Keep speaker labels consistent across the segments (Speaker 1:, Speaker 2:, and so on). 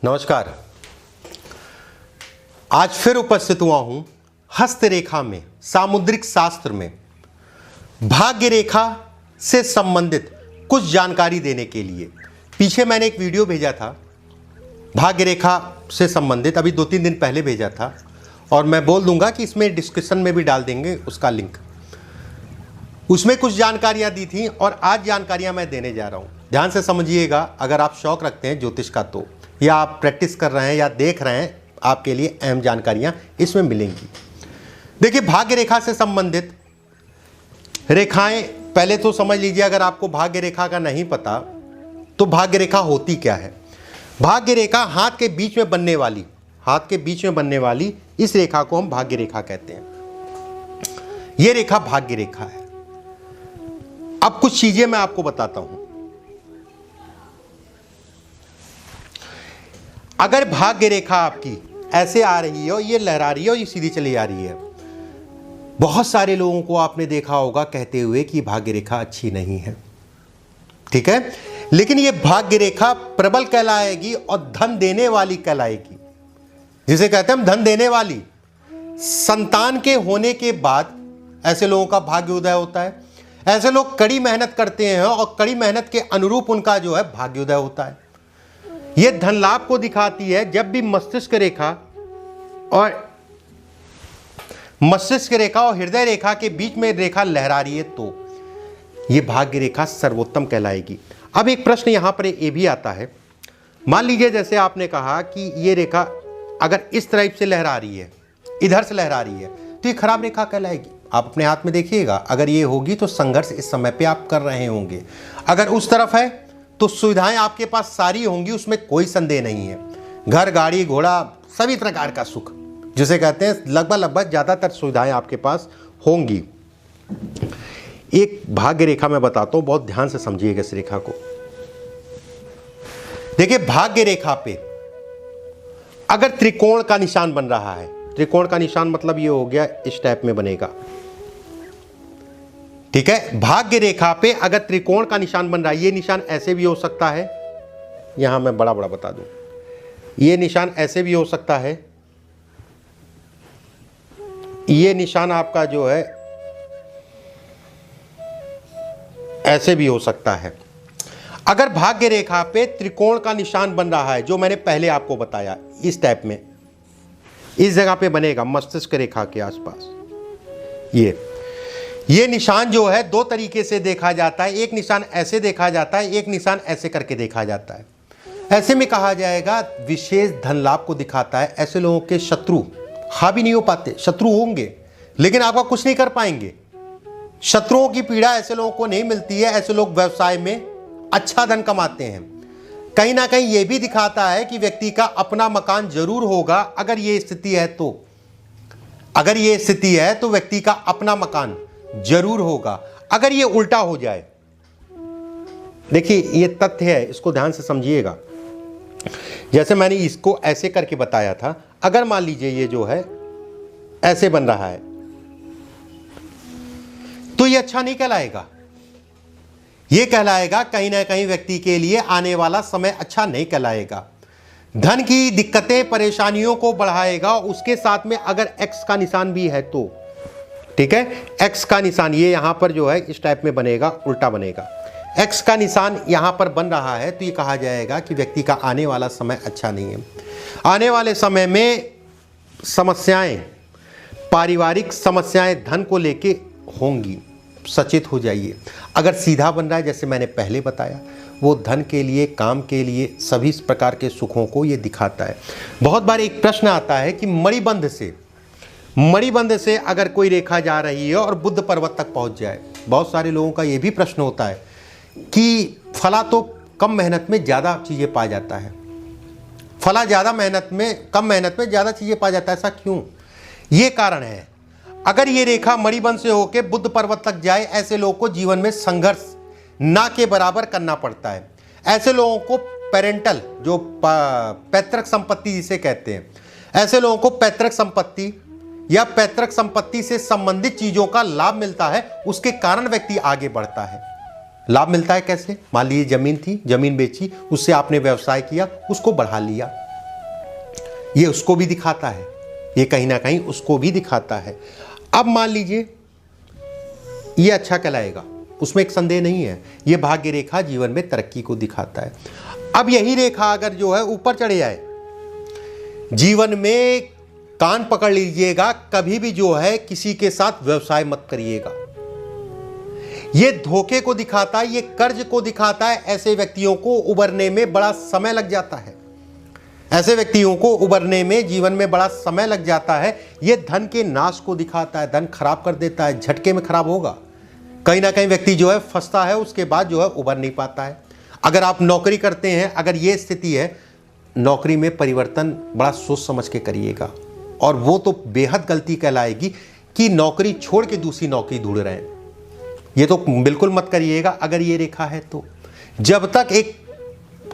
Speaker 1: नमस्कार। आज फिर उपस्थित हुआ हूं हस्तरेखा में, सामुद्रिक शास्त्र में भाग्य रेखा से संबंधित कुछ जानकारी देने के लिए। पीछे मैंने एक वीडियो भेजा था भाग्य रेखा से संबंधित, अभी 2-3 दिन पहले भेजा था, और मैं बोल दूंगा कि इसमें डिस्क्रिप्शन में भी डाल देंगे उसका लिंक। उसमें कुछ जानकारियां दी थी और आज जानकारियां मैं देने जा रहा हूं। ध्यान से समझिएगा। अगर आप शौक रखते हैं ज्योतिष का तो, या आप प्रैक्टिस कर रहे हैं या देख रहे हैं, आपके लिए अहम जानकारियां इसमें मिलेंगी। देखिए, भाग्य रेखा से संबंधित रेखाएं पहले तो समझ लीजिए। अगर आपको भाग्य रेखा का नहीं पता तो भाग्य रेखा होती क्या है। भाग्य रेखा हाथ के बीच में बनने वाली इस रेखा को हम भाग्य रेखा कहते हैं। यह रेखा भाग्य रेखा है। अब कुछ चीजें मैं आपको बताता हूं। अगर भाग्य रेखा आपकी ऐसे आ रही है और ये लहरा रही है और ये सीधी चली आ रही है, बहुत सारे लोगों को आपने देखा होगा कहते हुए कि भाग्य रेखा अच्छी नहीं है, ठीक है। लेकिन ये भाग्य रेखा प्रबल कहलाएगी और धन देने वाली कहलाएगी, जिसे कहते हैं हम धन देने वाली। संतान के होने के बाद ऐसे लोगों का भाग्य उदय होता है। ऐसे लोग कड़ी मेहनत करते हैं और कड़ी मेहनत के अनुरूप उनका जो है भाग्य उदय होता है। यह धन लाभ को दिखाती है। जब भी मस्तिष्क रेखा और हृदय रेखा के बीच में रेखा लहरा रही है तो यह भाग्य रेखा सर्वोत्तम कहलाएगी। अब एक प्रश्न यहां पर यह भी आता है, मान लीजिए जैसे आपने कहा कि यह रेखा अगर इस तरफ से लहरा रही है, इधर से लहरा रही है, तो ये खराब रेखा कहलाएगी। आप अपने हाथ में देखिएगा, अगर ये होगी तो संघर्ष इस समय पे आप कर रहे होंगे। अगर उस तरफ है तो सुविधाएं आपके पास सारी होंगी, उसमें कोई संदेह नहीं है। घर, गाड़ी, घोड़ा, सभी प्रकार का सुख, जिसे कहते हैं लगभग ज्यादातर सुविधाएं आपके पास होंगी। एक भाग्य रेखा मैं बताता हूं, बहुत ध्यान से समझिएगा इस रेखा को। देखिए, भाग्य रेखा पे अगर त्रिकोण का निशान बन रहा है, त्रिकोण का निशान मतलब ये हो गया इस टाइप में बनेगा, ठीक है। भाग्य रेखा पे अगर त्रिकोण का निशान बन रहा है, ये निशान ऐसे भी हो सकता है, यहां मैं बड़ा बड़ा बता दूं, ये निशान ऐसे भी हो सकता है, ये निशान आपका जो है ऐसे भी हो सकता है। अगर भाग्य रेखा पे त्रिकोण का निशान बन रहा है, जो मैंने पहले आपको बताया, इस टाइप में इस जगह पे बनेगा मस्तिष्क रेखा के आसपास। ये निशान जो है दो तरीके से देखा जाता है। एक निशान ऐसे देखा जाता है, एक निशान ऐसे करके देखा जाता है। ऐसे में कहा जाएगा विशेष धन लाभ को दिखाता है। ऐसे लोगों के शत्रु हावी नहीं हो पाते। शत्रु होंगे लेकिन आपका कुछ नहीं कर पाएंगे। शत्रुओं की पीड़ा ऐसे लोगों को नहीं मिलती है। ऐसे लोग व्यवसाय में अच्छा धन कमाते हैं। कहीं ना कहीं यह भी दिखाता है कि व्यक्ति का अपना मकान जरूर होगा। अगर ये स्थिति है तो व्यक्ति का अपना मकान जरूर होगा। अगर ये उल्टा हो जाए, देखिए ये तथ्य है, इसको ध्यान से समझिएगा। जैसे मैंने इसको ऐसे करके बताया था, अगर मान लीजिए ये जो है ऐसे बन रहा है तो ये अच्छा नहीं कहलाएगा। ये कहलाएगा कहीं ना कहीं व्यक्ति के लिए आने वाला समय अच्छा नहीं कहलाएगा। धन की दिक्कतें, परेशानियों को बढ़ाएगा। उसके साथ में अगर एक्स का निशान भी है तो, ठीक है, एक्स का निशान ये यहां पर जो है इस टाइप में बनेगा, उल्टा बनेगा। एक्स का निशान यहां पर बन रहा है तो ये कहा जाएगा कि व्यक्ति का आने वाला समय अच्छा नहीं है। आने वाले समय में समस्याएं, पारिवारिक समस्याएं धन को लेके होंगी, सचेत हो जाइए। अगर सीधा बन रहा है, जैसे मैंने पहले बताया, वो धन के लिए, काम के लिए, सभी प्रकार के सुखों को ये दिखाता है। बहुत बार एक प्रश्न आता है कि मणिबंध से अगर कोई रेखा जा रही है और बुद्ध पर्वत तक पहुंच जाए। बहुत सारे लोगों का ये भी प्रश्न होता है कि फला तो कम मेहनत में ज़्यादा चीज़ें पा जाता है, फला ज़्यादा मेहनत में, कम मेहनत में ज़्यादा चीज़ें पा जाता है। ऐसा क्यों? ये कारण है, अगर ये रेखा मणिबंध से होकर बुद्ध पर्वत तक जाए, ऐसे लोगों को जीवन में संघर्ष ना के बराबर करना पड़ता है। ऐसे लोगों को पेरेंटल, जो पैतृक संपत्ति जिसे कहते हैं, ऐसे लोगों को पैतृक संपत्ति या पैतृक संपत्ति से संबंधित चीजों का लाभ मिलता है। उसके कारण व्यक्ति आगे बढ़ता है। लाभ मिलता है कैसे? मान लीजिए जमीन थी, जमीन बेची, उससे आपने व्यवसाय किया, उसको बढ़ा लिया, ये उसको भी दिखाता है, ये कहीं ना कहीं उसको भी दिखाता है। अब मान लीजिए ये अच्छा कहलाएगा, उसमें एक संदेह नहीं है, ये भाग्य रेखा जीवन में तरक्की को दिखाता है। अब यही रेखा अगर जो है ऊपर चढ़ जाए जीवन में, कान पकड़ लीजिएगा, कभी भी जो है किसी के साथ व्यवसाय मत करिएगा। ये धोखे को दिखाता है, ये कर्ज को दिखाता है। ऐसे व्यक्तियों को उबरने में बड़ा समय लग जाता है, ऐसे व्यक्तियों को उबरने में जीवन में बड़ा समय लग जाता है। ये धन के नाश को दिखाता है, धन खराब कर देता है, झटके में खराब होगा। कहीं ना कहीं व्यक्ति जो है फंसता है, उसके बाद जो है उबर नहीं पाता है। अगर आप नौकरी करते हैं, अगर ये स्थिति है, नौकरी में परिवर्तन बड़ा सोच समझ के करिएगा, और वो तो बेहद गलती कहलाएगी कि नौकरी छोड़ के दूसरी नौकरी ढूंढ रहे हैं। ये तो बिल्कुल मत करिएगा अगर ये रेखा है तो। जब तक एक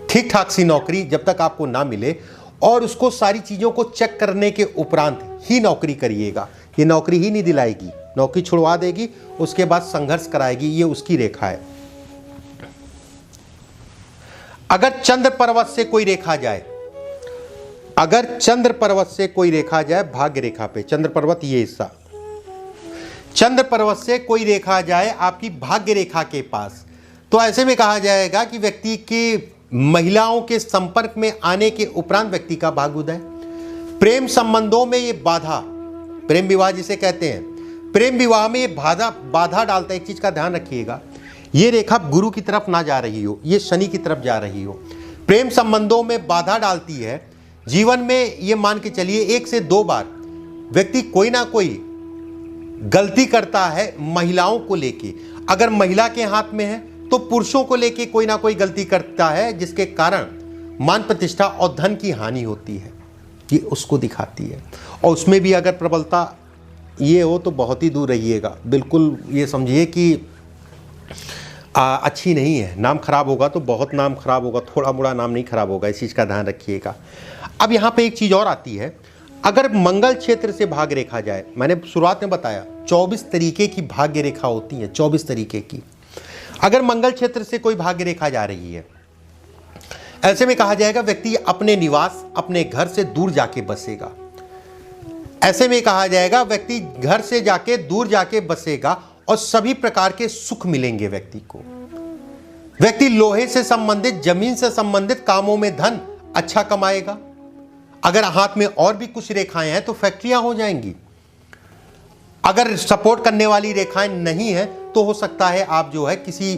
Speaker 1: ठीक ठाक सी नौकरी जब तक आपको ना मिले और उसको सारी चीज़ों को चेक करने के उपरांत ही नौकरी करिएगा। ये नौकरी ही नहीं दिलाएगी, नौकरी छुड़वा देगी, उसके बाद संघर्ष कराएगी। ये उसकी रेखा है। अगर चंद्र पर्वत से कोई रेखा जाए, अगर चंद्र पर्वत से कोई रेखा जाए भाग्य रेखा पे, चंद्र पर्वत ये हिस्सा, चंद्र पर्वत से कोई रेखा जाए आपकी भाग्य रेखा के पास, तो ऐसे में कहा जाएगा कि व्यक्ति के महिलाओं के संपर्क में आने के उपरांत व्यक्ति का भाग्योदय। प्रेम संबंधों में ये बाधा, प्रेम विवाह जिसे कहते हैं, प्रेम विवाह में ये बाधा डालता है। एक चीज का ध्यान रखिएगा, ये रेखा गुरु की तरफ ना जा रही हो, ये शनि की तरफ जा रही हो। प्रेम संबंधों में बाधा डालती है। जीवन में ये मान के चलिए 1 से 2 बार व्यक्ति कोई ना कोई गलती करता है महिलाओं को लेके। अगर महिला के हाथ में है तो पुरुषों को लेके कोई ना कोई गलती करता है, जिसके कारण मान प्रतिष्ठा और धन की हानि होती है। ये उसको दिखाती है। और उसमें भी अगर प्रबलता ये हो तो बहुत ही दूर रहिएगा। बिल्कुल ये समझिए कि अच्छी नहीं है। नाम खराब होगा तो बहुत नाम खराब होगा, थोड़ा मोड़ा नाम नहीं खराब होगा। इस चीज़ का ध्यान रखिएगा। अब यहाँ पे एक चीज़ और आती है, अगर मंगल क्षेत्र से भाग्य रेखा जाए, मैंने शुरुआत में बताया 24 तरीके की भाग्य रेखा होती है, 24 तरीके की। अगर मंगल क्षेत्र से कोई भाग्य रेखा जा रही है, ऐसे में कहा जाएगा व्यक्ति अपने निवास, अपने घर से दूर जाके बसेगा। ऐसे में कहा जाएगा व्यक्ति घर से जाके दूर जाके बसेगा और सभी प्रकार के सुख मिलेंगे व्यक्ति को। व्यक्ति लोहे से संबंधित, जमीन से संबंधित कामों में धन अच्छा कमाएगा। अगर हाथ में और भी कुछ रेखाएं हैं तो फैक्ट्रियां हो जाएंगी। अगर सपोर्ट करने वाली रेखाएं नहीं है तो हो सकता है आप जो है किसी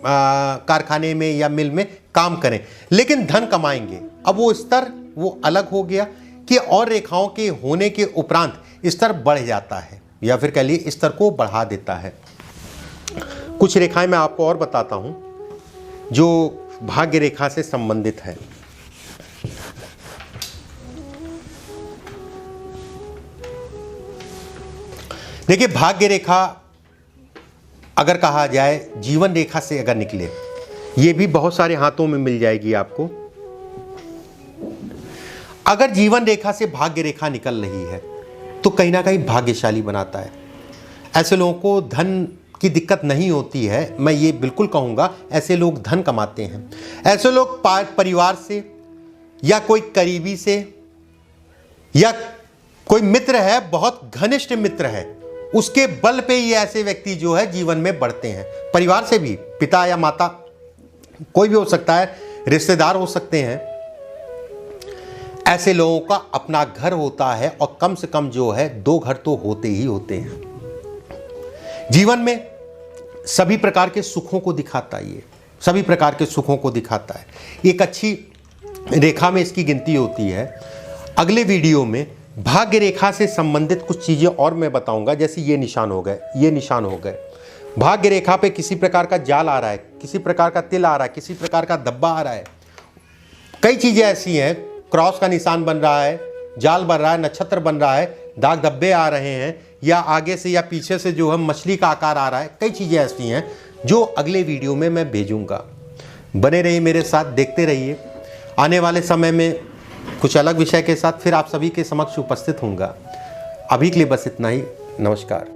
Speaker 1: कारखाने में या मिल में काम करें, लेकिन धन कमाएंगे। अब वो स्तर वो अलग हो गया कि और रेखाओं के होने के उपरांत स्तर बढ़ जाता है, या फिर कह लिए स्तर को बढ़ा देता है। कुछ रेखाएं मैं आपको और बताता हूं जो भाग्य रेखा से संबंधित है। देखिए, भाग्य रेखा अगर कहा जाए जीवन रेखा से अगर निकले, ये भी बहुत सारे हाथों में मिल जाएगी आपको। अगर जीवन रेखा से भाग्य रेखा निकल रही है तो कहीं ना कहीं भाग्यशाली बनाता है। ऐसे लोगों को धन की दिक्कत नहीं होती है, मैं ये बिल्कुल कहूँगा। ऐसे लोग धन कमाते हैं। ऐसे लोग परिवार से या कोई करीबी से या कोई मित्र है, बहुत घनिष्ठ मित्र है, उसके बल पे ये ऐसे व्यक्ति जो है जीवन में बढ़ते हैं। परिवार से भी, पिता या माता, कोई भी हो सकता है, रिश्तेदार हो सकते हैं। ऐसे लोगों का अपना घर होता है और कम से कम जो है 2 घर तो होते ही होते हैं। जीवन में सभी प्रकार के सुखों को दिखाता है, ये सभी प्रकार के सुखों को दिखाता है। एक अच्छी रेखा में इसकी गिनती होती है। अगले वीडियो में भाग्य रेखा से संबंधित कुछ चीजें और मैं बताऊंगा, जैसे ये निशान हो गए, ये निशान हो गए। भाग्य रेखा पे किसी प्रकार का जाल आ रहा है, किसी प्रकार का तिल आ रहा है, किसी प्रकार का धब्बा आ रहा है। कई चीजें ऐसी हैं, क्रॉस का निशान बन रहा है, जाल बन रहा है, नक्षत्र बन रहा है, दाग धब्बे आ रहे हैं, या आगे से या पीछे से जो है मछली का आकार आ रहा है। कई चीजें ऐसी हैं जो अगले वीडियो में मैं भेजूंगा। बने रहिए मेरे साथ, देखते रहिए। आने वाले समय में कुछ अलग विषय के साथ फिर आप सभी के समक्ष उपस्थित होऊंगा। अभी के लिए बस इतना ही। नमस्कार।